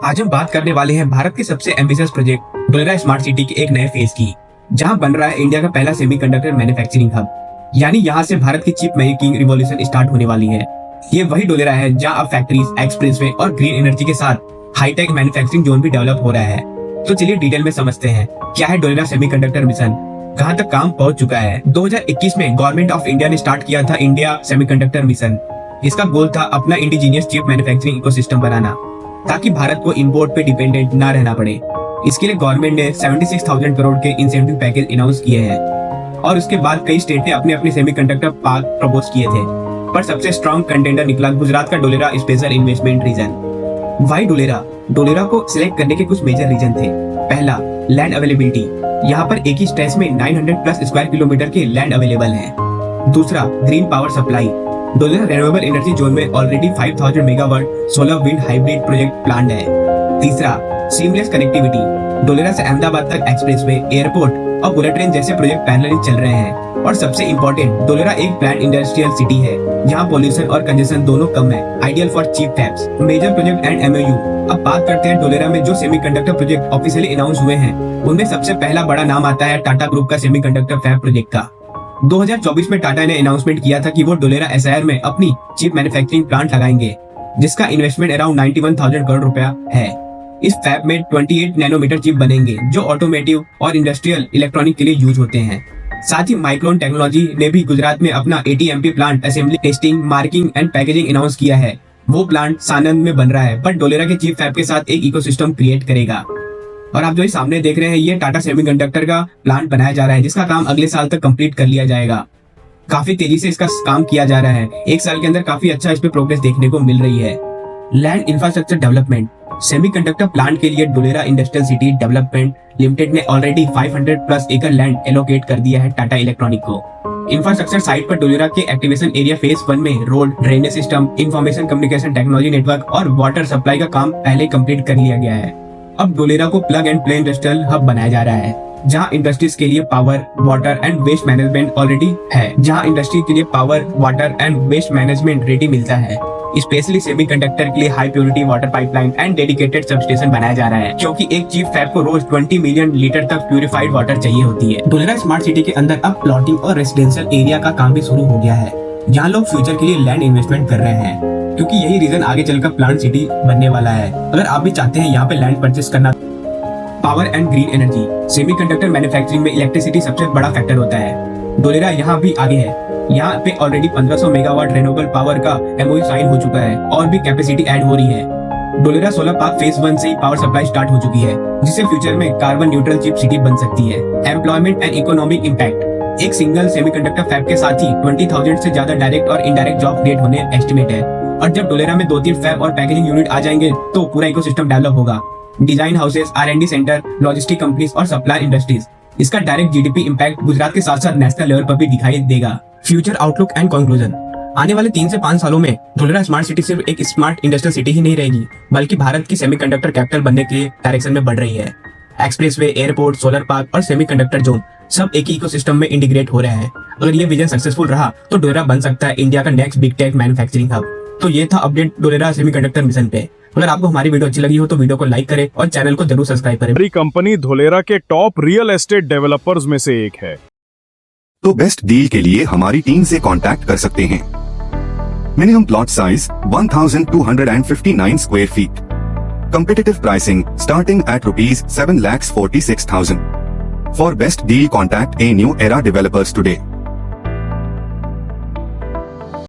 आज हम बात करने वाले हैं भारत के सबसे ambitious project Dholera smart city के एक नए फेज की, जहां बन रहा है इंडिया का पहला सेमीकंडक्टर मैन्युफैक्चरिंग हब। यानी यहां से भारत की चिप मेकिंग रिवॉल्यूशन स्टार्ट होने वाली है। ये वही डोलेरा है जहां अब फैक्ट्रीज, एक्सप्रेसवे और ग्रीन एनर्जी के साथ हाईटेक मैन्युफैक्चरिंग जोन भी डेवलप हो रहा है। तो चलिए डिटेल में समझते हैं क्या है डोलेरा सेमीकंडक्टर मिशन, कहां तक काम पहुंच चुका है। 2021 में गवर्नमेंट ऑफ इंडिया ने स्टार्ट किया था इंडिया सेमीकंडक्टर मिशन। इसका गोल था अपना इंडिजीनियस चिप मैन्युफैक्चरिंग इकोसिस्टम बनाना, ताकि भारत को इंपोर्ट पे डिपेंडेंट ना रहना पड़े। इसके लिए गवर्नमेंट ने 76,000 करोड़ के इंसेंटिव पैकेज अनाउंस किए हैं और उसके बाद कई स्टेट ने अपने अपने सेमीकंडक्टर पार्क प्रपोज किए थे, पर सबसे स्ट्रॉन्ग कंटेंडर निकला गुजरात का Dholera special investment region. Why Dholera को सिलेक्ट करने के कुछ मेजर रीजन थे। पहला, लैंड अवेलेबिलिटी। यहाँ पर एक ही स्ट्रेच में 900 प्लस स्क्वायर किलोमीटर के लैंड अवेलेबल है। दूसरा, green power supply. Dholera renewable energy zone में already 5000 megawatt solar wind hybrid project planned है। तीसरा, सीमलेस कनेक्टिविटी। डोलेरा से अहमदाबाद तक एक्सप्रेसवे, एयरपोर्ट और बुलेट ट्रेन जैसे प्रोजेक्ट पैरेलली चल रहे हैं। और सबसे इम्पोर्टेंट, डोलेरा एक प्लान इंडस्ट्रियल सिटी है जहां पोल्यूशन और कंजेशन दोनों कम है, ideal for chip fabs. Major project and MOU. अब बात करते हैं डोलेरा में जो सेमीकंडक्टर प्रोजेक्ट ऑफिशियली अनाउंस हुए हैं, उनमें सबसे पहला बड़ा नाम आता है टाटा ग्रुप का सेमीकंडक्टर फैब प्रोजेक्ट का। 2024 में टाटा ने अनाउंसमेंट किया था कि वो डोलेरा एसआईआर में अपनी चिप मैन्युफैक्चरिंग प्लांट लगाएंगे, जिसका इन्वेस्टमेंट अराउंड 91,000 करोड़ रुपया है। इस फैब में 28 नैनोमीटर चिप बनेंगे जो ऑटोमेटिव और इंडस्ट्रियल इलेक्ट्रॉनिक के लिए यूज होते हैं। साथ ही माइक्रोन टेक्नोलॉजी ने भी गुजरात में अपना ATMP plant assembly, testing, marking and packaging announce किया है। वो प्लांट सानंद में बन रहा है, बट डोलेरा के चिप फैब के साथ एक इकोसिस्टम क्रिएट करेगा। और आप जो सामने देख रहे हैं, ये टाटा सेमीकंडक्टर का प्लांट बनाया जा रहा है, जिसका काम अगले साल तक कंप्लीट कर लिया जाएगा। काफी तेजी से इसका काम किया जा रहा है। एक साल के अंदर काफी अच्छा इस पे प्रोग्रेस देखने को मिल रही है। Land infrastructure development. Semiconductor plant के लिए Dholera industrial city development limited ने ऑलरेडी 500 प्लस एकड़ लैंड एलोकेट कर दिया है टाटा इलेक्ट्रॉनिक को। इंफ्रास्ट्रक्चर साइट पर डोलेरा के एक्टिवेशन एरिया फेज 1 में road, drainage system, information communication technology network और वाटर सप्लाई का काम पहले कंप्लीट कर लिया गया है। अब डोलेरा को plug and play industrial hub बनाया जा रहा है, जहां इंडस्ट्रीज के लिए power, water and waste management already है, जहां इंडस्ट्री के लिए power, water and waste management ready मिलता है। स्पेशली सेमीकंडक्टर के लिए high purity water pipeline and dedicated substation बनाया जा रहा है, क्योंकि एक चिप फैब को रोज 20 मिलियन लीटर तक प्यूरिफाइड वाटर चाहिए होती है। डोलेरा स्मार्ट सिटी के अंदर अब प्लॉटिंग और रेसिडेंशियल एरिया का काम भी शुरू हो गया है, जहाँ लोग फ्यूचर के लिए लैंड इन्वेस्टमेंट कर रहे हैं, क्योंकि यही रीजन आगे चलकर प्लांट सिटी बनने वाला है। अगर आप भी चाहते हैं यहाँ पे लैंड परचेस करना। Power and green energy. Semiconductor manufacturing में इलेक्ट्रिसिटी सबसे बड़ा फैक्टर होता है। डोलेरा यहाँ भी आगे है। यहाँ पे ऑलरेडी 1500 मेगावाट रिन्यूएबल पावर का MOU साइन हो चुका है और भी कैपेसिटी ऐड हो रही है। डोलेरा सोलर पार्क फेज 1 से ही पावर सप्लाई स्टार्ट हो चुकी है, जिससे फ्यूचर में कार्बन न्यूट्रल चिप सिटी बन सकती है। Employment and economic impact. एक सिंगल सेमीकंडक्टर फैब के साथ ही 20,000 से ज्यादा डायरेक्ट और इनडायरेक्ट जॉब क्रिएट होने एस्टिमेट है। और जब डोलेरा में 2-3 फैब और पैकेजिंग यूनिट आ जाएंगे तो पूरा इकोसिस्टम डेवलप होगा। Design houses, R&D centre, logistic companies और सप्लाई इंडस्ट्रीज। इसका डायरेक्ट GDP इम्पैक्ट गुजरात के साथ साथ नेशनल लेवल पर भी दिखाई देगा। Future outlook and conclusion. आने वाले 3 से 5 सालों में डोलेरा स्मार्ट सिटी सिर्फ एक स्मार्ट इंडस्ट्रियल सिटी ही नहीं रहेगी, बल्कि भारत की सेमीकंडक्टर कैपिटल बनने के डायरेक्शन में बढ़ रही है। एक्सप्रेसवे, एयरपोर्ट, सोलर पार्क और सेमीकंडक्टर जोन सब एक ही इकोसिस्टम में इंटीग्रेट हो रहे हैं। अगर ये विजन सक्सेसफुल रहा तो डोलेरा बन सकता है इंडिया का next big tech manufacturing hub. तो ये था अपडेट डोलेरा सेमीकंडक्टर मिशन पे। अगर आपको हमारी वीडियो अच्छी लगी हो तो वीडियो को लाइक करें और चैनल को जरूर सब्सक्राइब करें। हमारी कंपनी डोलेरा के टॉप रियल एस्टेट डेवलपर्स में से एक है। तो बेस्ट डील के लिए हमारी टीम से कांटेक्ट कर सकते हैं। Minimum plot size 1259 square feet. Competitive pricing starting at ₹7,46,000। For best deal contact a new era developers today.